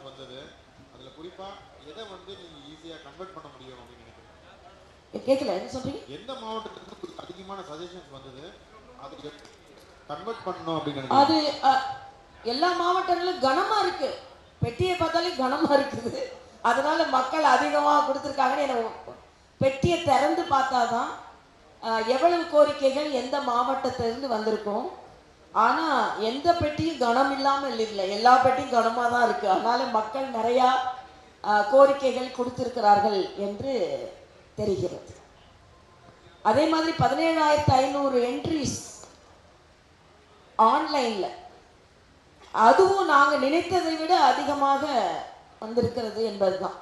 Suggestions வந்தது, அதுல குறிப்பா எதை வந்து நீங்க ஈஸியா கன்வெர்ட் பண்ண முடியும் அப்படின்னு நினைக்கிறீங்க? கேட்கல, என்ன சொல்றீங்க? எந்த மாவட்டத்துக்கு அதிகமான சஜஷன்ஸ் வந்தது, அதை கன்வெர்ட் பண்ணணும் அப்படின்னு நினைக்கிறீங்க? அது எல்லா மாவட்டங்களும் கனமா இருக்கு, பெட்டியை பார்த்தாலே கனமா இருக்குது, அதனால மக்கள் அதிகமா கொடுத்துருக்காங்கன்னு எனக்கு பெட்டியை திறந்து பார்த்தாதான் எவ்வளவு கோரிக்கைகள் எந்த மாவட்டத்திலிருந்து வந்திருக்கும். ஆனா எந்த பெட்டியும் கனம் இல்லாமல் இல்லை, எல்லா பெட்டியும் கனமா தான் இருக்கு. அதனால மக்கள் நிறையா கோரிக்கைகள் கொடுத்திருக்கிறார்கள் என்று தெரிகிறது. அதே மாதிரி 17,500 என்ட்ரிஸ் ஆன்லைன்ல, அதுவும் நாங்க நினைத்ததை விட அதிகமாக வந்திருக்கிறது என்பதுதான்.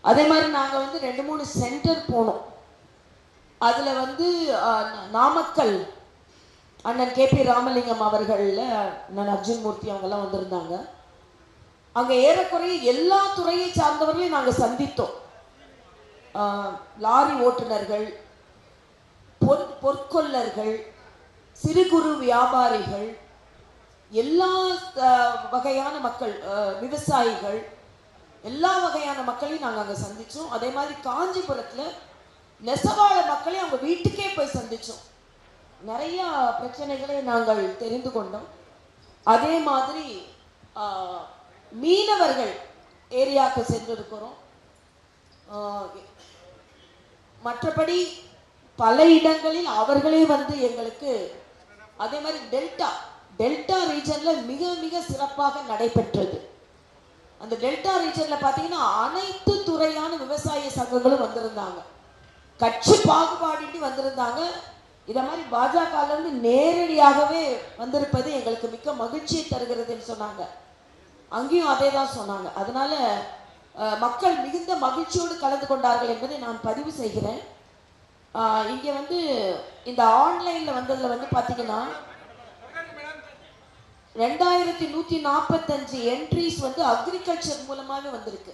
அதே மாதிரி நாங்க வந்து 2-3 சென்டர் போனோம். அதுல வந்து நாமக்கல் அண்ணன் KP ராமலிங்கம் அவர்கள்ல அண்ணன் அர்ஜுன் மூர்த்தி அவங்கெல்லாம் வந்திருந்தாங்க. அங்க ஏறக்குறைய எல்லா துறையை சார்ந்தவர்களையும் நாங்க சந்தித்தோம். லாரி ஓட்டுநர்கள், பொற்கொல்லர்கள், சிறு குறு வியாபாரிகள், எல்லா வகையான மக்கள், விவசாயிகள், எல்லா வகையான மக்களையும் நாங்கள் அங்கே சந்தித்தோம். அதே மாதிரி காஞ்சிபுரத்தில் நெசவாள மக்களையும் அவங்க வீட்டுக்கே போய் சந்தித்தோம். நிறையா பிரச்சனைகளை நாங்கள் தெரிந்து கொண்டோம். அதே மாதிரி மீனவர்கள் ஏரியாவுக்கு சென்றிருக்கிறோம். மற்றபடி பல இடங்களில் அவர்களே வந்து எங்களுக்கு, அதே மாதிரி டெல்டா ரீஜன்ல மிக மிக சிறப்பாக நடைபெற்றது. அந்த டெல்டா ரீஜன்ல பாத்தீங்கன்னா அனைத்து துறையான விவசாய சங்கங்களும் வந்திருந்தாங்க, கட்சி பாகுபாடின்றி வந்திருந்தாங்க. இத மாதிரி பாஜக இருந்து நேரடியாகவே வந்திருப்பது எங்களுக்கு மிக்க மகிழ்ச்சியை தருகிறதுன்னு சொன்னாங்க. அங்கேயும் அதே தான் சொன்னாங்க. அதனால மக்கள் மிகுந்த மகிழ்ச்சியோடு கலந்து கொண்டார்கள் என்பதை நான் பதிவு செய்கிறேன். இங்கே வந்து இந்த ஆன்லைனில் வந்ததில் வந்து பார்த்தீங்கன்னா 2145 என்ட்ரிஸ் வந்து அக்ரிகல்ச்சர் மூலமாகவே வந்திருக்கு.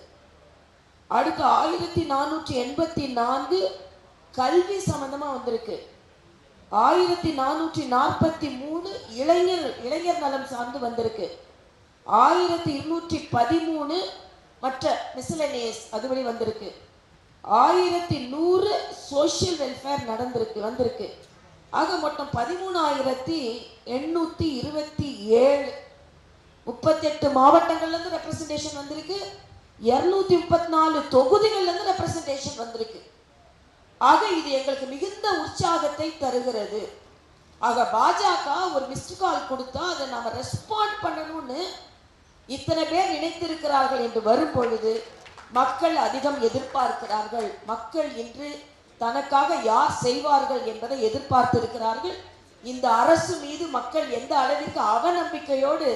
அடுத்து 1484 கல்வி சம்பந்தமாக வந்திருக்கு. 1443 இளைஞர் நலம் சார்ந்து வந்திருக்கு. 1213 மற்ற மிஸ்லெனியஸ் அதுபடி வந்திருக்கு. 1100 சோஷியல் வெல்ஃபேர் வந்திருக்கு. ஆக மொத்தம் 13,827 38 மாவட்டங்கள்ல இருந்து ரெப்ரசன்டேஷன் வந்திருக்கு. 234 தொகுதிகள்ல இருந்து ரெப்ரசன்டேஷன் வந்திருக்கு. ஆக இது எங்களுக்கு மிகுந்த உற்சாகத்தை தருகிறது. ஆக பாஜக ஒரு மிஸ்டு கால் கொடுத்தா அதை நாம ரெஸ்பாண்ட் பண்ணணும்னு இத்தனை பேர் நினைத்திருக்கிறார்கள் என்று வரும் பொழுது மக்கள் அதிகம் எதிர்பார்க்கிறார்கள். மக்கள் இன்று தனக்காக யார் செய்வார்கள் என்பதை எதிர்பார்த்திருக்கிறார்கள். இந்த அரசு மீது மக்கள் எந்த அளவிற்கு அவநம்பிக்கையோடு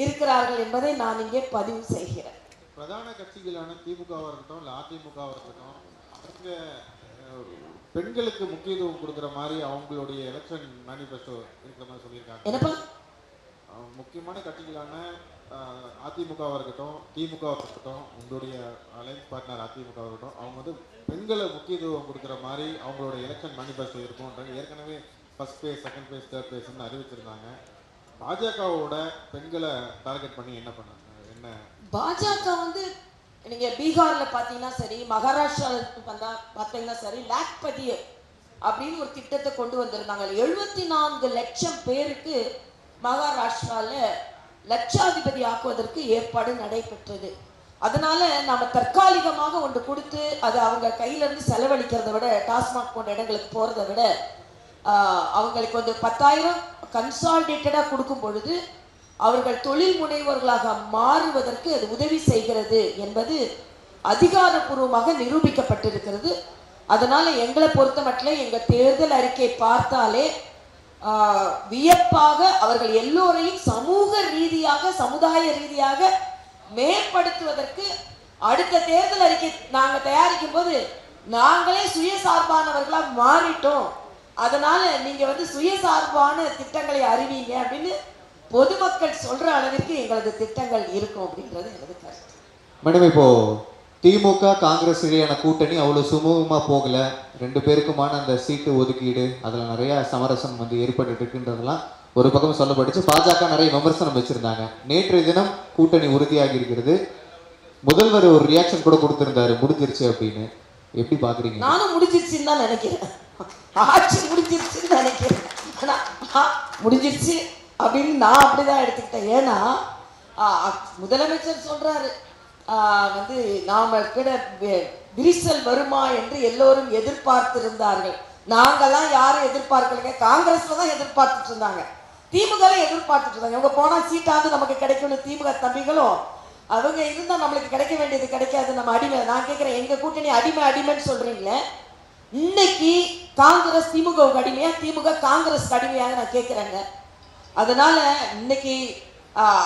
இருக்கிறார்கள் என்பதை நான் இங்கே பதிவு செய்கிறேன். பிரதான கட்சிகளான திமுகவா இருக்கட்டும் இல்ல அதிமுகவா இருக்கட்டும், அவங்க பெண்களுக்கு முக்கியத்துவம் கொடுக்குற மாதிரி அவங்களுடைய எலெக்ஷன் மேனிஃபெஸ்டோ இருக்கிற மாதிரி சொல்லியிருக்காங்க. என்னப்பா? முக்கியமான கட்சிகளான அதிமுகவா இருக்கட்டும் திமுகவா இருக்கட்டும், உங்களுடைய அலைன்ஸ் பார்ட்னர் அதிமுகவா இருக்கட்டும், அவங்க வந்து பெண்களை முக்கியத்துவம் கொடுக்குற மாதிரி அவங்களோட எலெக்ஷன் மேனிஃபெஸ்டோ இருக்கும்ன்றது ஏற்கனவே first phase, second phase, third ஃபேஸ்ன்னு அறிவிச்சிருந்தாங்க. பாஜகவோட பெண்களை டார்கெட் பண்ணி என்ன பண்ணாங்க? என்ன பாஜக வந்து நீங்க பீகார்ல பாத்தீங்கன்னா சரி, மகாராஷ்டிரால பார்த்தீங்கன்னா சரி, லாக்பதி அப்படின்னு ஒரு திட்டத்தை கொண்டு வந்திருந்தாங்க. 74 லட்சம் பேருக்கு மகாராஷ்டிரால லட்சாதிபதி ஆக்குவதற்கு ஏற்பாடு நடைபெற்றது. அதனால நாம தற்காலிகமாக ஒன்று கொடுத்து அது அவங்க கையில இருந்து செலவழிக்கிறத விட, டாஸ்மாக் போன்ற இடங்களுக்கு போறதை விட அவங்களுக்கு வந்து 10,000 கன்சாலிடேட்டடா கொடுக்கும் பொழுது அவர்கள் தொழில் முனைவோர்களாக மாறுவதற்கு அது உதவி செய்கிறது என்பது அதிகாரப்பூர்வமாக நிரூபிக்கப்பட்டிருக்கிறது. அதனால எங்களை பொறுத்த மட்டும் எங்க தேர்தல் அறிக்கை பார்த்தாலே வியப்பாக அவர்கள் எல்லோரையும் சமூக ரீதியாக, சமுதாய ரீதியாக மேம்படுத்துவதற்கு அடுத்த தேர்தல் அறிக்கை நாங்க தயாரிக்கும் போது நாங்களே சுயசார்பானவர்களா மாறிட்டோம், அதனால நீங்க வந்து சுயசார்பான திட்டங்களை அறிவிங்க அப்படின்னு பொதுமக்கள் சொல்ற அளவிற்கு எங்களது திட்டங்கள் இருக்கும் அப்படின்றது எனது கருத்து. மேடம், இப்போ திமுக காங்கிரஸ் இடையான கூட்டணி அவ்வளோ சுமூகமாக போகல, 2 பேருக்குமான அந்த சீட்டு ஒதுக்கீடு அதில் நிறைய சமரசம் வந்து ஏற்பட்டு இருக்குன்றதெல்லாம் ஒரு பக்கம் சொல்லப்பட்டுச்சு. பாஜக நிறைய விமர்சனம் வச்சிருந்தாங்க. நேற்றைய தினம் கூட்டணி உறுதியாகி இருக்கிறது. முதல்வர் ஒரு ரியாக்ஷன் கூட கொடுத்திருந்தாரு, முடிஞ்சிருச்சு அப்படின்னு. எப்படி பாக்குறீங்க? நானும் முடிஞ்சிருச்சுன்னு தான் நினைக்கிறேன். ஆட்சி முடிஞ்சிருச்சுன்னு நினைக்கிறேன். ஆனா முடிஞ்சிருச்சு அப்படின்னு நான் அப்படிதான் எடுத்துக்கிட்டேன். ஏன்னா முதலமைச்சர் சொல்றாரு வந்து நாம கிட விரிசல் வருமா என்று எல்லோரும் எதிர்பார்த்திருந்தார்கள். நாங்கெல்லாம் யாரும் எதிர்பார்க்கலைங்க, காங்கிரஸ்ல தான் எதிர்பார்த்துட்டு இருந்தாங்க, திமுக எதிர்பார்த்துட்டு இருந்தாங்க. இவங்க போனா சீட்டாவது நமக்கு கிடைக்கும்னு திமுக தம்பிகளும், அவங்க இருந்தா நம்மளுக்கு கிடைக்க வேண்டியது கிடைக்காது, நம்ம அடிமை. நான் கேட்கிறேன், எங்க கூட்டணி அடிமைன்னு சொல்றீங்களே, இன்னைக்கு காங்கிரஸ் திமுகவுக்கு அடிமையா, திமுக காங்கிரஸ்க்கு அடிமையாக நான் கேட்கிறேங்க. அதனால இன்னைக்கு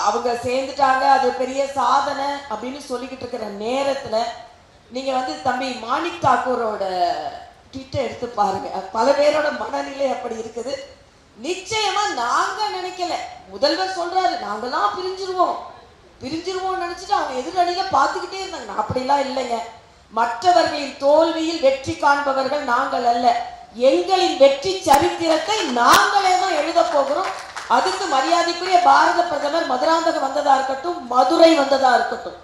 அவங்க சேர்ந்துட்டாங்க, அது பெரிய சாதனை அப்படின்னு சொல்லிக்கிட்டு இருக்கிற நேரத்துல நீங்க வந்து தம்பி மாணிக் தாக்கூரோட ட்விட்டர் எடுத்து பாருங்க. பல பேரோட மனநிலை அப்படி இருக்குது. நிச்சயமா நாங்க நினைக்கல, முதல்வர் சொல்றாரு நாங்கெல்லாம் பிரிஞ்சிருவோம் நினைச்சிட்டு அவங்க எதிரணியில பார்த்துக்கிட்டே இருந்தாங்க. அப்படிலாம் இல்லைங்க. மற்றவர்களின் தோல்வியில் வெற்றி காண்பவர்கள் நாங்கள் அல்ல, எங்களின் வெற்றி சரித்திரத்தை நாங்களே தான் எழுத போகிறோம். அதுக்கு மரியாதைக்குரிய பாரத பிரதமர் மதுராந்தகம் வந்ததா இருக்கட்டும், மதுரை வந்ததா இருக்கட்டும்,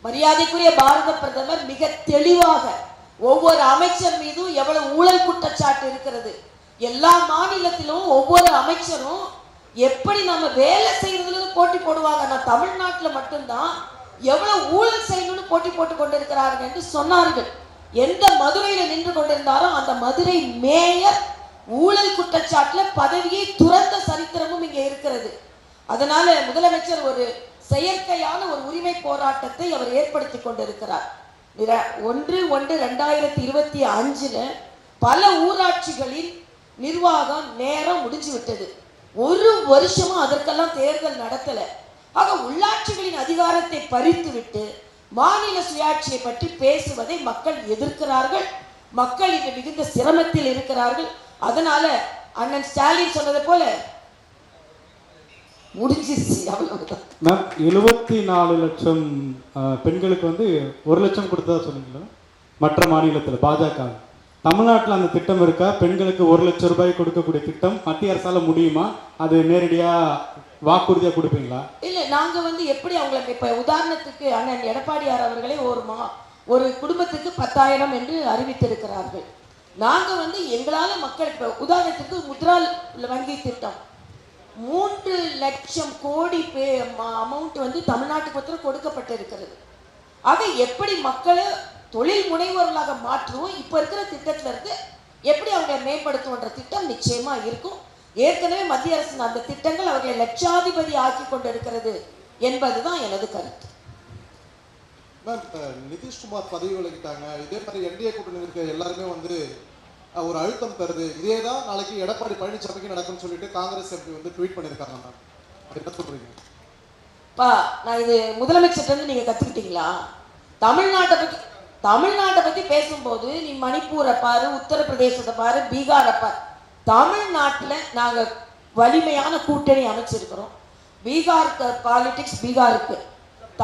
மரியாதைக்குரிய பாரத பிரதமர் மிக தெளிவாக ஒவ்வொரு அமைச்சர் மீதும் எவ்வளவு ஊழல் குற்றச்சாட்டு இருக்கிறது, எல்லா மாநிலத்திலும் ஒவ்வொரு அமைச்சரும் எப்படி நம்ம வேலை செய்யறதுல போட்டி போடுவாங்க, நான் தமிழ்நாட்டுல மட்டும்தான் எவ்வளவு ஊழல் செய்யணும்னு போட்டி போட்டு கொண்டிருக்கிறார்கள் என்று சொன்னார்கள். எந்த மதுரையில நின்று கொண்டிருந்தாரோ அந்த மதுரை மேயர் ஊழல் குற்றச்சாட்டுல பதவியை துறந்த சரித்திரமும் இங்க இருக்கிறது. அதனால முதலமைச்சர் ஒரு செயற்கையான ஒரு உரிமை போராட்டத்தை அவர் ஏற்படுத்தி கொண்டிருக்கிறார். 1/1/2025 பல ஊராட்சிகளில் நிர்வாகம் நேரம் முடிஞ்சு விட்டது. ஒரு வருஷமா அதற்கெல்லாம் தேர்தல் நடத்தல. ஆக உள்ளாட்சிகளின் அதிகாரத்தை பறித்து விட்டு மாநில சுயாட்சியை பற்றி பேசுவதை மக்கள் எதிர்க்கிறார்கள். மக்கள் இன்று மிகுந்த சிரமத்தில் இருக்கிறார்கள். அதனால அண்ணன் ஸ்டாலின் சொன்னது போல முடிஞ்சிருச்சு, அவ்வளவுதான். மேம் 74 லட்சம் பெண்களுக்கு வந்து 1 லட்சம் கொடுத்ததா சொன்னீங்களா? மற்ற மாநிலத்தில் பாஜக, தமிழ்நாட்டில் அந்த திட்டம் இருக்கா? பெண்களுக்கு 1 லட்சம் ரூபாய் கொடுக்கக்கூடிய திட்டம் மத்திய அரசால முடியுமா? அது நேரடியா வாக்குறுதியா கொடுப்பீங்களா? இல்ல, நாங்க வந்து எப்படி அவங்களுக்கு இப்ப உதாரணத்துக்கு அண்ணன் எடப்பாடியார் அவர்களே ஒரு குடும்பத்துக்கு 10,000 என்று அறிவித்திருக்கிறார்கள். நாங்க வந்து எங்களால மக்கள் இப்ப உதாரணத்துக்கு முத்ரா வங்கி திட்டம் 3 லட்சம் கோடி அமௌண்ட் வந்து தமிழ்நாட்டுக்கு பத்திரம் கொடுக்கப்பட்டிருக்கிறது. ஆக எப்படி மக்களை தொழில் முனைவோர்களாக மாற்றுவோம், இப்ப இருக்கிற திட்டத்துல இருந்து எப்படி அவங்க மேம்படுத்துவோன்ற திட்டம் நிச்சயமா இருக்கும். ஏற்கனவே மத்திய அரசு அந்த திட்டங்கள் அவர்களை லட்சாதிபதி ஆக்கி கொண்டிருக்கிறது என்பதுதான் எனது கருத்து. நிதிஷ்குமார் பதவி விலகிட்டாங்க, இதே மாதிரி என்டிஏ கூட்டணி இருக்க எல்லாருமே வந்து ஒரு அழுத்தம் தருது, இதே தான் நாளைக்கு எடப்பாடி பழனிசாமிக்கு நடக்கும்னு சொல்லிட்டு காங்கிரஸ் எம்பி வந்து ட்வீட் பண்ணியிருக்காங்க. மேம் அது என்ன சொல்றீங்க? நான் இது முதலமைச்சர்கிட்ட இருந்து நீங்க கத்துக்கிட்டீங்களா? தமிழ்நாட்டை பத்தி பேசும்போது நீ மணிப்பூரை பாரு, உத்தரப்பிரதேசத்தை பாரு, பீகாரை பாரு. தமிழ்நாட்டில் நாங்க வலிமையான கூட்டணி அமைச்சிருக்கிறோம். பீகாருக்கு பாலிடிக்ஸ் பீகாருக்கு,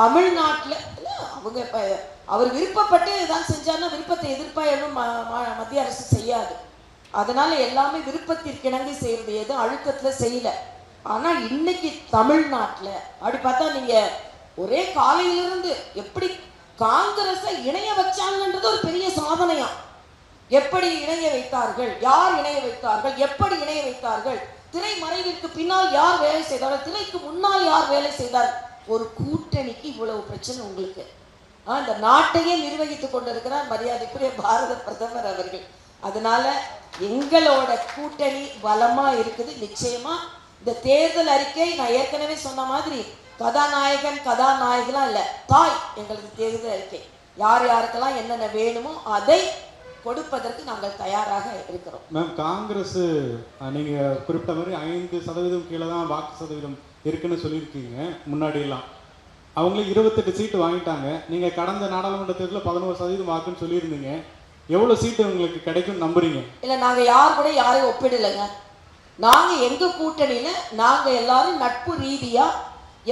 தமிழ்நாட்டில் அவங்க அவர் விருப்பப்பட்டு தான் செஞ்சாருன்னா விருப்பத்தை எதிர்ப்பாயும் மத்திய அரசு செய்யாது. அதனால எல்லாமே விருப்பத்திற்கிணங்கி செய்யறது, எதுவும் அழுத்தத்துல செய்யல. ஆனா இன்னைக்கு தமிழ்நாட்டில் அப்படி பார்த்தா நீங்க ஒரே காலையிலிருந்து எப்படி காங்கிரஸை இணைய வச்சாங்கன்றது ஒரு பெரிய சாதனையா. எப்படி இணைய வைத்தார்கள், யார் இணைய வைத்தார்கள், எப்படி இணைய வைத்தார்கள், திரை மறைவிற்கு பின்னால் யார் வேலை செய்தார்கள், திரைக்கு முன்னால் யார் வேலை செய்தார். ஒரு கூட்டணிக்கு இவ்வளவு பிரச்சனை உங்களுக்கு. இந்த நாட்டையே நிர்வகித்துக் கொண்டிருக்கிறார் மரியாதைக்குரிய பாரத பிரதமர் அவர்கள். அதனால எங்களோட கூட்டணி பலமா இருக்குது. நிச்சயமா இந்த தேர்தல் அறிக்கை நான் ஏற்கனவே சொன்ன மாதிரி கதாநாயகனா இல்ல, தாய் எங்களுக்கு தேர்தல் அறிக்கை. யார் யாருக்கெல்லாம் என்னென்ன வேணுமோ அதை கொடுப்பதற்கு நாங்கள் தயாராக இருக்கிறோம். மேம் காங்கிரஸ் நீங்க குறிப்பிட்ட மாதிரி 5% கீழே தான் வாக்கு சதவீதம் இருக்குன்னு சொல்லியிருக்கீங்க. முன்னாடி எல்லாம் அவங்களே 28 சீட்டு வாங்கிட்டாங்க. நீங்க கடந்த நாடாளுமன்ற தேர்தலில் 11% வாக்குன்னு சொல்லியிருந்தீங்க. எவ்வளவு சீட்டு உங்களுக்கு கிடைக்கும் நம்புறீங்க? இல்ல, நாங்க யார் கூட யாரையும் ஒப்பிடலைங்க. நாங்க எங்க கூட்டணியில நாங்க எல்லாரும் நட்பு ரீதியா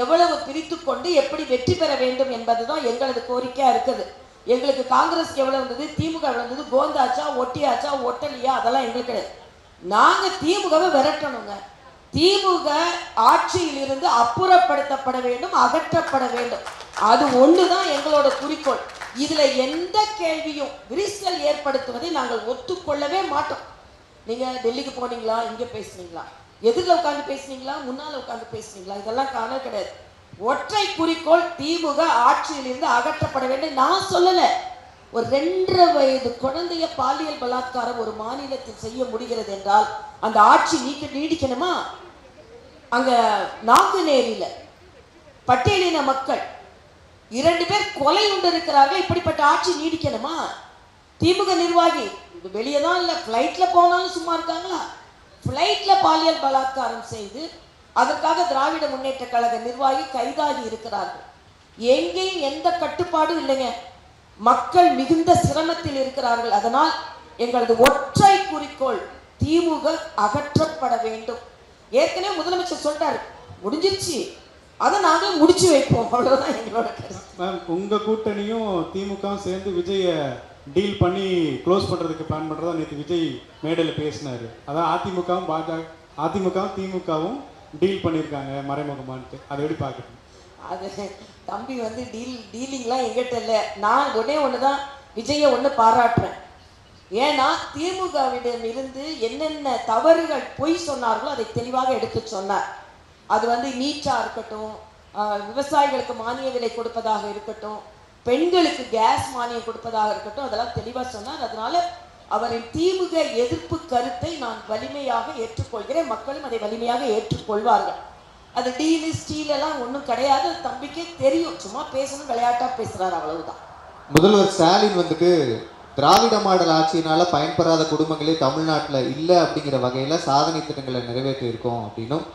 எவ்வளவு பிரித்து கொண்டு எப்படி வெற்றி பெற வேண்டும் என்பதுதான் எங்களது கோரிக்கையா இருக்குது. எங்களுக்கு காங்கிரஸ்க்கு எவ்வளவு இருந்தது, திமுக எவ்வளவு இருந்தது, கோந்தாச்சா ஒட்டியாச்சா ஒட்டலியா, அதெல்லாம் எங்களுக்கு கிடையாது. நாங்க திமுகவை விரட்டணுங்க. திமுக ஆட்சியில் இருந்து அப்புறப்படுத்தப்பட வேண்டும், அகற்றப்பட வேண்டும். அது ஒண்ணுதான் எங்களோட குறிக்கோள். இதுல எந்த கேள்வியும் விரிசல் ஏற்படுத்துவதை நாங்கள் ஒத்துக்கொள்ளவே மாட்டோம். நீங்க டெல்லிக்கு போனீங்களா, இங்க பேசுனீங்களா, எதிரில் உட்காந்து பேசுனீங்களா, முன்னால உட்காந்து பேசுனீங்களா, இதெல்லாம் காண கிடையாது. ஒற்றை குறிக்கோள், திமுக ஆட்சியில் இருந்து அகற்றப்பட வேண்டும். நான் சொல்லல, ஒரு 2.5 வயது குழந்தைய பாலியல் பலாத்காரம் ஒரு மாநிலத்தில் செய்ய முடிகிறது என்றால் அந்த ஆட்சி நீடிக்கணுமா? அங்க நாங்குநேரியில பட்டியலின மக்கள் 2 பேர் கொலை உண்டு இருக்கிறார்கள். இப்படிப்பட்ட ஆட்சி நீடிக்கணுமா? திமுக நிர்வாகி வெளியே தான் இல்லை, ஃப்ளைட்ல போனாலும் சும்மா இருக்காங்களா? ஃப்ளைட்ல பாலியல் பலாத்காரம் செய்து அதற்காக திராவிட முன்னேற்ற கழக நிர்வாகி கைதாகி இருக்கிறார்கள். எங்கேயும் எந்த கட்டுப்பாடும் இல்லைங்க. மக்கள் மிகுந்த சிரமத்தில் இருக்கிறார்கள். அதனால் எங்களது ஒற்றை குறிக்கோள், திமுக அகற்றப்பட வேண்டும். ஏற்கனவே முதலமைச்சர் சொல்லிட்டாரு, முடிஞ்சிருச்சு, அதை நாங்கள் முடிச்சு வைப்போம், அவ்வளவுதான் எங்களோட கருத்து. மேம், உங்க கூட்டணியும் திமுகவும் சேர்ந்து விஜய டீல் பண்ணி க்ளோஸ் பண்றதுக்கு பிளான் பண்றதா நேற்று விஜய் மேடையில் பேசினாரு. அதான் அதிமுகவும் திமுகவும் டீல் பண்ணியிருக்காங்க மறைமுகமான்ட்டு. அதை எப்படி பார்க்குறீங்க? அது தம்பி வந்து டீலிங்லாம் எங்கிட்ட இல்லை. நான் ஒன்று தான் விஜயை பாராட்டுறேன். ஏன்னா திமுகவிடம் இருந்து என்னென்ன தவறுகள் பொய் சொன்னார்களோ அதை தெளிவாக எடுத்து சொன்னார். அது வந்து நீட்டா இருக்கட்டும், விவசாயிகளுக்கு மானிய விலை கொடுப்பதாக இருக்கட்டும், பெண்களுக்கு கேஸ் மானியம் கொடுப்பதாக இருக்கட்டும், அதெல்லாம் தெளிவாக சொன்னார். அதனால அவரின் திமுக எதிர்ப்பு கருத்தை நான் வலிமையாக ஏற்றுக்கொள்கிறேன். மக்களும் அதை வலிமையாக ஏற்றுக்கொள்வார்கள். அது டீலு ஸ்டீல் எல்லாம் ஒன்றும் கிடையாது. தம்பிக்கே தெரியும், சும்மா பேசணும், விளையாட்டா பேசுறாரு, அவ்வளவுதான். முதல்வர் ஸ்டாலின் வந்துட்டு திராவிட மாடல் ஆட்சியினால பயன்பெறாத குடும்பங்களே தமிழ்நாட்டில் இல்லை அப்படிங்கிற வகையில் சாதனை திட்டங்களை நிறைவேற்றி இருக்கோம் அப்படின்னும்,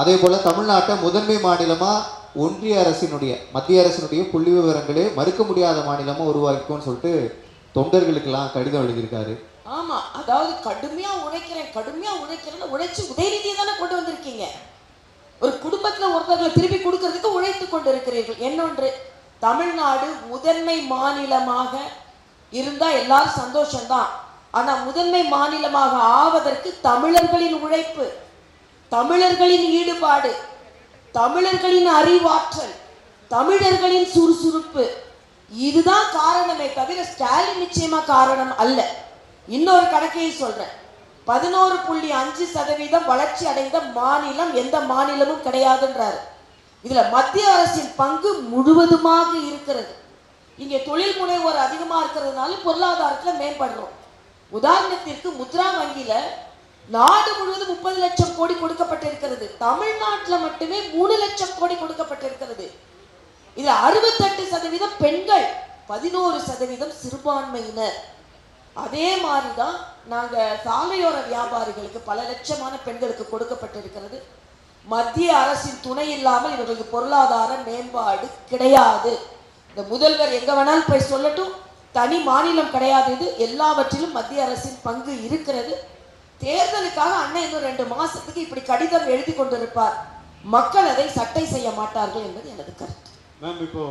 அதே போல தமிழ்நாட்டை முதன்மை மாநிலமாக ஒன்றிய அரசினுடைய மத்திய அரசினுடைய புள்ளி விவரங்களே மறுக்க முடியாத மாநிலமாக உருவாக்கிக்கோன்னு சொல்லிட்டு தொண்டர்களுக்கெல்லாம் கடிதம் எழுதியிருக்காரு. ஆமா, அதாவது கடுமையா உழைக்கிறேன்னு உழைச்சு உதயநிதியை தானே கொண்டு வந்திருக்கீங்க. ஒரு குடும்பத்துல ஒருத்தர்களை திருப்பி கொடுக்கறதுக்கு உழைத்து கொண்டு இருக்கிறீர்கள். இன்னொன்று, தமிழ்நாடு முதன்மை மாநிலமாக இருந்தா எல்லாரும் சந்தோஷம்தான். ஆனா முதன்மை மாநிலமாக ஆவதற்கு தமிழர்களின் உழைப்பு, தமிழர்களின் ஈடுபாடு, தமிழர்களின் அறிவாற்றல், தமிழர்களின் சுறுசுறுப்பு, இதுதான் காரணமே தவிர ஸ்டாலின் நிச்சயமா காரணம் அல்ல. இன்னொரு கணக்கையை சொல்றேன், 11.5% வளர்ச்சி அடைந்த மாநிலம் எந்த மாநிலமும் கிடையாதுன்றாரு. இதுல மத்திய அரசின் பங்கு முழுவதுமாக இருக்கிறது. இங்கே தொழில் முனைவோர் அதிகமா இருக்கிறதுனால பொருளாதாரத்துல மேம்படுறோம். உதாரணத்திற்கு முத்ரா வங்கியில நாடு முழுவதும் 30 லட்சம் கோடி கொடுக்கப்பட்டிருக்கிறது. தமிழ்நாட்டில் மட்டுமே 3 லட்சம் கோடி கொடுக்கப்பட்டிருக்கிறது. இதுல 68% பெண்கள், 11% சிறுபான்மையினர். அதே மாதிரிதான் நாங்க சாலையோர வியாபாரிகளுக்கு பல லட்சமான பெண்களுக்கு கொடுக்கப்பட்டிருக்கிறது. மத்திய அரசின் துணை இல்லாமல் இவர்களுக்கு பொருளாதார மேம்பாடு கிடையாது. இந்த முதல்வர் எங்க வேணாலும் போய் சொல்லட்டும், தனி மாநிலம் கிடையாது. இது எல்லாவற்றிலும் மத்திய அரசின் பங்கு இருக்கிறது. தேர்தலுக்காக அண்ணன் இன்னும் 2 மாசத்துக்கு இப்படி கடிதம் எழுதி கொண்டிருப்பார். மக்கள் அதை சட்டை செய்ய மாட்டார்கள் என்பது எனது கருத்து. மேம், இப்போ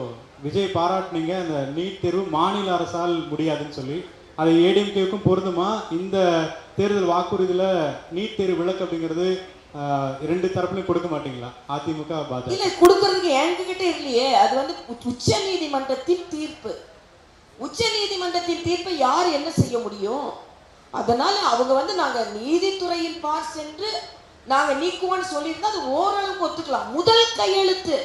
விஜய் பாராட்டினீங்க அந்த நீட் தேர்வு மாநில அரசால் முடியாதுன்னு சொல்லி, அது ஏடிஎம்கேவுக்கும் பொருந்துமா? இந்த தேர்தல் வாக்குறுதியில நீட் தேர்வு விலக்கு அப்படிங்கிறது 2 தரப்புலையும் கொடுக்க மாட்டீங்களா? அதிமுக பாஜக இல்ல, கொடுக்கறதுக்கு என்கிட்ட இல்லையே. அது வந்து உச்ச நீதிமன்றத்தின் தீர்ப்பு. உச்ச நீதிமன்றத்தின் தீர்ப்பை யார் என்ன செய்ய முடியும்? அதனால அவங்க வந்து நாங்க நீதித்துறையின் பார் சென்று நாங்க நீக்குவோம்னு சொல்லியிருந்தா அது ஓரளவுக்கு ஒத்துக்கலாம். முதல் கையெழுத்து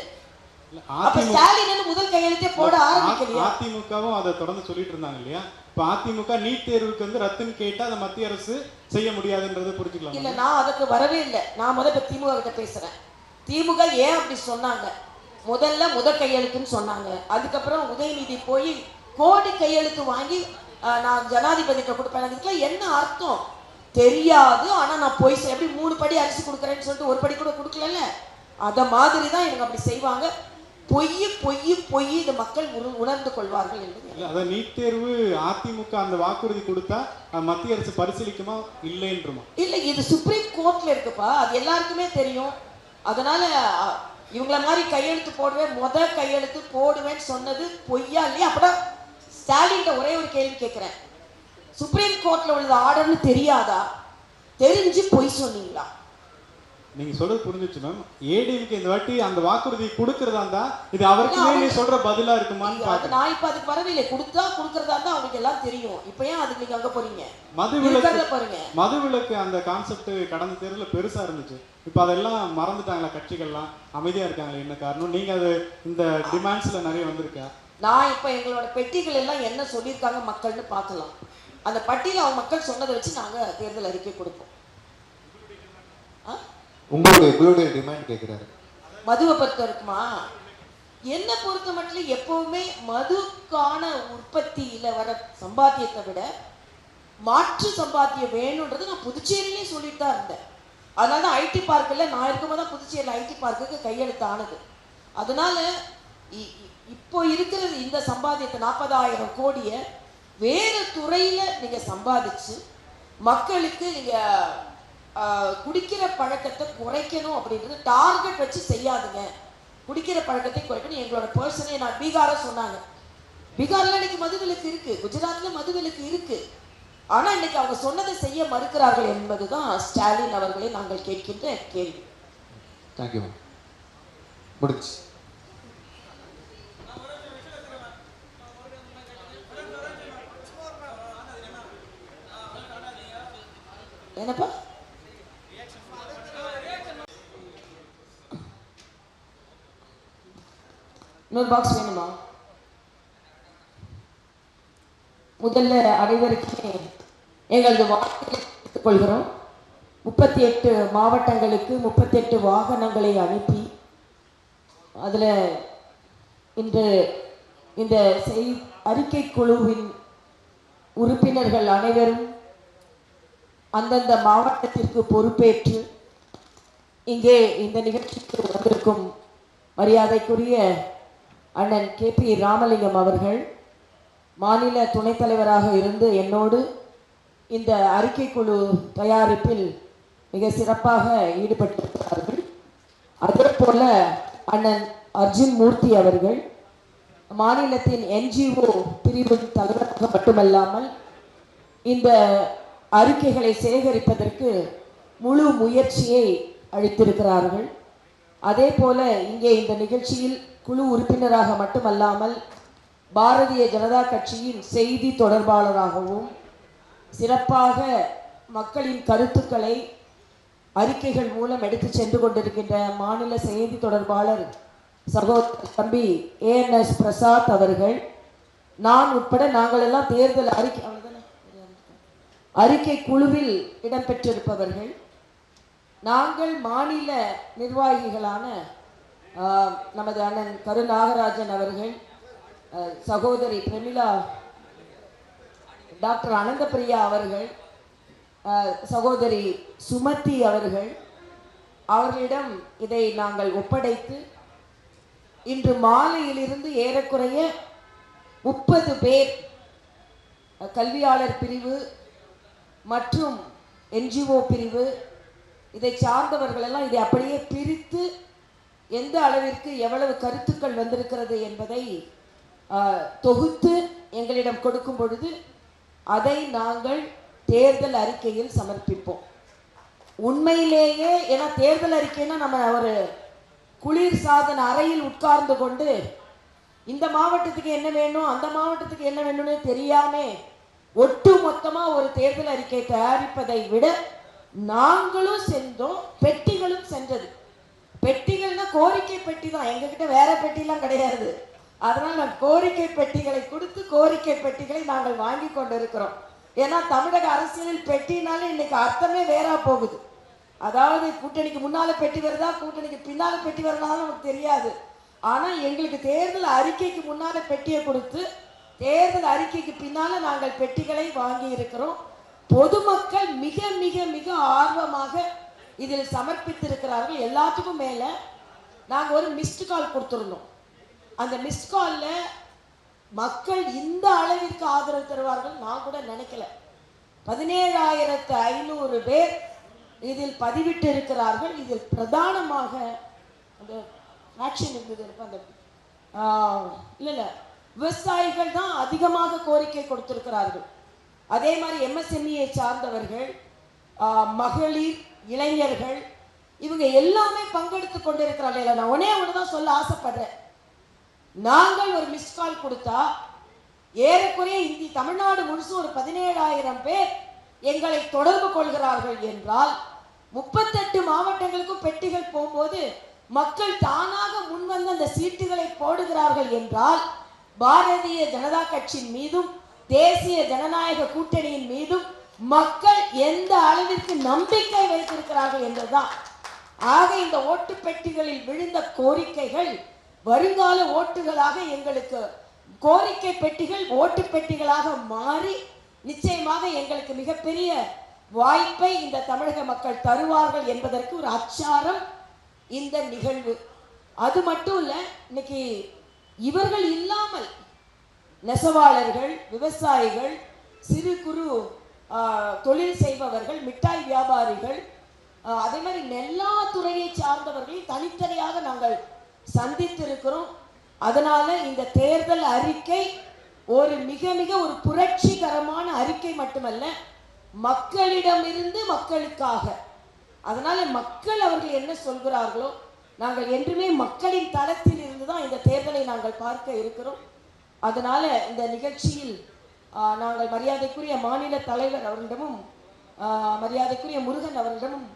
அப்ப ஸ்டாலின் முதல் கையெழுத்தே போட ஆரம்பிக்கலையா? அதிமுகவும் அதை தொடர்ந்து சொல்லிட்டு இருந்தாங்க இல்லையா? இப்ப அதிமுக நீட் தேர்வுக்கு வந்து ரத்துன்னு கேட்டா அதை மத்திய அரசு செய்ய முடியாதுன்றதை புரிஞ்சுக்கலாம். இல்ல, நான் அதுக்கு வரவே இல்லை. நான் இப்ப திமுக கிட்ட பேசுறேன். திமுக ஏன் அப்படி சொன்னாங்க? முதல் கையெழுத்துன்னு சொன்னாங்க. அதுக்கப்புறம் உதயநிதி போய் கோடி கையெழுத்து வாங்கி நான் ஜனாதிபதி கிட்ட கொடுப்பேன். அதுக்குலாம் என்ன அர்த்தம் தெரியாது. ஆனா நான் போய் எப்படி 3 படி அரிசி கொடுக்குறேன்னு சொல்லிட்டு 1 படி கூட கொடுக்கல. அத மாதிரி தான் இவங்க அப்படி செய்வாங்க. பொய் இந்த மக்கள் உணர்ந்து கொள்வார்கள் என்பது. அதான் நீட் தேர்வு அதிமுக அந்த வாக்குறுதி கொடுத்தா மத்திய அரசு பரிசீலிக்குமா இல்லைன்றமா? இல்ல, இது சுப்ரீம் கோர்ட்ல இருக்குப்பா, அது எல்லாருக்குமே தெரியும். அதனால இவங்கள மாதிரி கையெழுத்து போடுவேன், கையெழுத்து போடுவேன்னு சொன்னது பொய்யா இல்லையா? அப்பதான் ஸ்டாலின் ஒரே ஒரு கேள்வி கேட்கிறேன். சுப்ரீம் கோர்ட்ல உள்ள ஆர்டர்னு தெரியாதா? தெரிஞ்சு பொய் சொன்னீங்களா? நீங்க சொல்றது புரிஞ்சிச்சு மேம். ஏடிஎம்கே இந்த வாட்டி அந்த வாக்குறுதி கொடுக்கறதா இருந்தா இது அவருக்குமே நீ சொல்ற பதிலா இருக்குமான்னு பாக்க. நான் இப்ப அதுக்கு வரவில்லை. கொடுக்கறதா இருந்தா அவங்களுக்கு எல்லாம் தெரியும். இப்ப ஏன் அதுக்கு நீங்க அங்க போறீங்க? மதுவிலக்கு அந்த கான்செப்ட் கடந்த தேர்தலில் பெருசா இருந்துச்சு. இப்ப அதெல்லாம் மறந்துட்டாங்களா கட்சிகள்லாம்? அமைதியா இருக்காங்களா? என்ன காரணம்? நீங்க அது இந்த டிமாண்ட்ஸ்ல நிறைய வந்திருக்கா? நான் இப்ப எங்களோட பெட்டிகள் எல்லாம் என்ன சொல்லியிருக்காங்க மக்கள்னு பார்க்கலாம். அந்த பட்டியல அவங்க மக்கள் சொன்னதை வச்சு நாங்க தேர்தல் அறிக்கை கொடுப்போம். உங்களுடைய டிமாண்ட் கேட்கிறாரு. மதுவை பொறுத்த இருக்குமா? என்ன பொறுத்த மட்டும் எப்பவுமே மதுக்கான உற்பத்தியில வர சம்பாத்தியத்தை விட மாற்று சம்பாத்தியம் வேணும்ன்றது நான் புதுச்சேரியிலே சொல்லிட்டு தான் இருந்தேன். அதனால தான் ஐடி பார்க்கில் நான் இருக்கும்போது தான் புதுச்சேரியில் ஐடி பார்க்குக்கு கையெழுத்து ஆனது. அதனால இப்போ இருக்கிறது இந்த சம்பாத்தியத்தை 40,000 கோடியை வேறு துறையில நீங்க சம்பாதிச்சு மக்களுக்கு நீங்க குடிக்கிற பழக்கத்தை குறைக்கணும் அப்படின்றது டார்கெட் வச்சு செய்யாதுங்க. குடிக்கிற பழக்கத்தை குறைக்கணும். எங்களோட பர்சனே நான் பீகார சொன்னாங்க. பீகார்ல இன்னைக்கு மதுவிலக்கு இருக்கு, குஜராத்ல மதுவிலக்கு இருக்கு. ஆனா இன்னைக்கு அவங்க சொன்னதை செய்ய மறுக்கிறார்கள் என்பதுதான் ஸ்டாலின் அவர்களை நாங்கள் கேட்கின்ற கேள்வி. Thank you ma'am. முடிச்சு. என்னப்பா இன்னொரு பாக்ஸ் வேணுமா? முதல்ல அனைவருக்குமே எங்களது வாழ்த்துக்களை எடுத்துக் கொள்கிறோம். 38 மாவட்டங்களுக்கு 38 வாகனங்களை அனுப்பி அதில் இன்று இந்த அறிக்கை குழுவின் உறுப்பினர்கள் அனைவரும் அந்தந்த மாவட்டத்திற்கு பொறுப்பேற்று இங்கே இந்த நிகழ்ச்சிக்கு வந்திருக்கும் மரியாதைக்குரிய அண்ணன் KP ராமலிங்கம் அவர்கள் மாநில துணைத் தலைவராக இருந்து என்னோடு இந்த அறிக்கை குழு தயாரிப்பில் மிக சிறப்பாக ஈடுபட்டிருக்கிறார்கள். அதே போல அண்ணன் அர்ஜுன் மூர்த்தி அவர்கள் மாநிலத்தின் NGO பிரிவின் தலைவராக மட்டுமல்லாமல் இந்த அறிக்கைகளை சேகரிப்பதற்கு முழு முயற்சியை அளித்திருக்கிறார்கள். அதே போல இங்கே இந்த நிகழ்ச்சியில் குழு உறுப்பினராக மட்டுமல்லாமல் பாரதிய ஜனதா கட்சியின் செய்தி தொடர்பாளராகவும் சிறப்பாக மக்களின் கருத்துக்களை அறிக்கைகள் மூலம் எடுத்து சென்று கொண்டிருக்கின்ற மாநில செய்தி தொடர்பாளர் சகோதரர் தம்பி ANS பிரசாத் அவர்கள், நான் உட்பட நாங்கள் எல்லாம் தேர்தல் அறிக்கை குழுவில் இடம்பெற்றிருப்பவர்கள். நாங்கள் மாநில நிர்வாகிகளான நமது அண்ணன் கருநாகராஜன் அவர்கள், சகோதரி பிரமிளா, டாக்டர் அனந்தபிரியா அவர்கள், சகோதரி சுமதி அவர்களிடம் இதை நாங்கள் ஒப்படைத்து இன்று மாலையிலிருந்து ஏறக்குறைய 30 பேர் கல்வியாளர் பிரிவு மற்றும் NGO பிரிவு இதை சார்ந்தவர்கள் எல்லாம் இதை அப்படியே பிரித்து எந்த அளவிற்கு எவ்வளவு கருத்துக்கள் வந்திருக்கிறது என்பதை தொகுத்து எங்களிடம் கொடுக்கும் பொழுது அதை நாங்கள் தேர்தல் அறிக்கையில் சமர்ப்பிப்போம். உண்மையிலேயே ஏன்னா தேர்தல் அறிக்கைன்னா நம்ம ஒரு குளிர் சாதன அறையில் உட்கார்ந்து கொண்டு இந்த மாவட்டத்துக்கு என்ன வேணும் அந்த மாவட்டத்துக்கு என்ன வேணும்னு தெரியாம ஒட்டு மொத்தமா ஒரு தேர்தல் அறிக்கை தயாரிப்பதை விட நாங்களும் சென்றோம், பெட்டிகளும் சென்றது. பெட்டிகள்னா கோரிக்கை பெட்டி தான், எங்ககிட்ட வேற பெட்டிலாம் கிடையாது. அதனால் நான் கோரிக்கை பெட்டிகளை கொடுத்து கோரிக்கை பெட்டிகளை நாங்கள் வாங்கி கொண்டு இருக்கிறோம். ஏன்னா தமிழக அரசியலில் பெட்டினாலே இன்னைக்கு அர்த்தமே வேறா போகுது. அதாவது கூட்டணிக்கு முன்னால பெட்டி வருதா கூட்டணிக்கு பின்னால பெட்டி வருதான்னு நமக்கு தெரியாது. ஆனா எங்களுக்கு தேர்தல் அறிக்கைக்கு முன்னால பெட்டியை கொடுத்து தேர்தல் அறிக்கைக்கு பின்னால நாங்கள் பெட்டிகளை வாங்கி இருக்கிறோம். பொதுமக்கள் மிக மிக மிக ஆர்வமாக இதில் சமர்ப்பித்திருக்கிறார்கள். எல்லாத்துக்கும் மேல நாங்கள் ஒரு மிஸ்டு கால் கொடுத்துருந்தோம். அந்த மிஸ்ட் கால்ல மக்கள் இந்த அளவிற்கு ஆதரவு தருவார்கள் நான் கூட நினைக்கல. 17,500 பேர் இதில் பதிவிட்டு இருக்கிறார்கள். இதில் பிரதானமாக அந்த ஆக்ஷன் இருந்தது, அந்த இல்லை விவசாயிகள் தான் அதிகமாக கோரிக்கை கொடுத்திருக்கிறார்கள். அதே மாதிரி MSME சார்ந்தவர்கள், மகளிர், இளைஞர்கள், இவங்க எல்லாமே பங்கெடுத்து கொண்டிருக்கிறார்கள். நான் ஒன்று தான் சொல்ல ஆசைப்படுறேன். நாங்கள் ஒரு மிஸ் கால் கொடுத்தா ஏறக்குறைய தமிழ்நாடு முழுசு ஒரு 17,000 பேர் எங்களை தொடர்பு கொள்கிறார்கள் என்றால் 38 மாவட்டங்களுக்கும் பெட்டிகள் போகும்போது மக்கள் தானாக முன்வந்து அந்த சீட்டுகளை போடுகிறார்கள் என்றால் பாரதிய ஜனதா கட்சியின் மீதும் தேசிய ஜனநாயக கூட்டணியின் மீதும் மக்கள் எந்த அளவிற்கு நம்பிக்கை வைத்திருக்கிறார்கள் என்பதுதான். ஆக இந்த ஓட்டு பெட்டிகளில் விழுந்த கோரிக்கைகள் வருங்கால ஓட்டுகளாக எங்களுக்கு கோரிக்கை பெட்டிகள் ஓட்டு பெட்டிகளாக மாறி நிச்சயமாக எங்களுக்கு மிகப்பெரிய வாய்ப்பை இந்த தமிழக மக்கள் தருவார்கள் என்பதற்கு ஒரு அச்சாரம் இந்த நிகழ்வு. அது மட்டும் இல்ல, இன்னைக்கு இவர்கள் இல்லாமல் நெசவாளர்கள், விவசாயிகள், சிறு குறு தொழில் செய்பவர்கள், மிட்டாய் வியாபாரிகள், அதே மாதிரி எல்லா துறையை சார்ந்தவர்களை தனித்தனியாக நாங்கள் சந்தித்திருக்கிறோம். அதனால இந்த தேர்தல் அறிக்கை ஒரு மிக மிக ஒரு புரட்சிகரமான அறிக்கை மட்டுமல்ல, மக்களிடமிருந்து மக்களுக்காக. அதனால மக்கள் அவர்கள் என்ன சொல்கிறார்களோ, நாங்கள் என்றுமே மக்களின் தளத்தில் இருந்து தான் இந்த தேர்தலை நாங்கள் பார்க்க இருக்கிறோம். அதனால இந்த நிகழ்ச்சியில் நாங்கள் மரியாதைக்குரிய மாநில தலைவர் அவர்களிடமும் மரியாதைக்குரிய முருகன் அவர்களிடமும்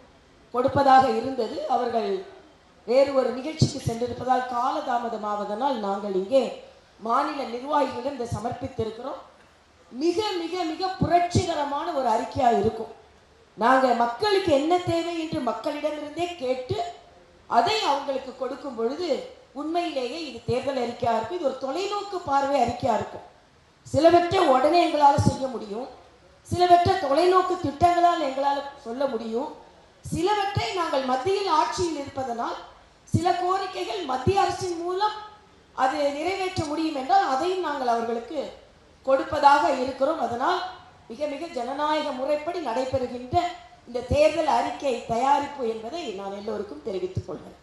கொடுப்பதாக இருந்தது. அவர்கள் வேறு ஒரு நிகழ்ச்சிக்கு சென்றிருப்பதால் காலதாமதமாவதனால் நாங்கள் இங்கே மாநில நிர்வாகிகளிடம் இதை சமர்ப்பித்திருக்கிறோம். மிக மிக மிக புரட்சிகரமான ஒரு அறிக்கையாக இருக்கும். நாங்கள் மக்களுக்கு என்ன தேவை என்று மக்களிடமிருந்தே கேட்டு அதை அவங்களுக்கு கொடுக்கும் பொழுது உண்மையிலேயே இது தேர்தல் அறிக்கையாக இருக்கும். இது ஒரு தொலைநோக்கு பார்வை அறிக்கையாக இருக்கும். சிலவற்றை உடனே எங்களால் செய்ய முடியும், சிலவற்றை தொலைநோக்கு திட்டங்களால் எங்களால் சொல்ல முடியும், சிலவற்றை நாங்கள் மத்தியில் ஆட்சியில் இருப்பதனால் சில கோரிக்கைகள் மத்திய அரசின் மூலம் அது நிறைவேற்ற முடியும் என்றால் அதையும் நாங்கள் அவர்களுக்கு கொடுப்பதாக இருக்கிறோம். அதனால் மிக மிக ஜனநாயக முறைப்படி நடைபெறுகின்ற இந்த தேர்தல் அறிக்கை தயாரிப்பு என்பதை நான் எல்லோருக்கும் தெரிவித்துக் கொள்கிறேன்.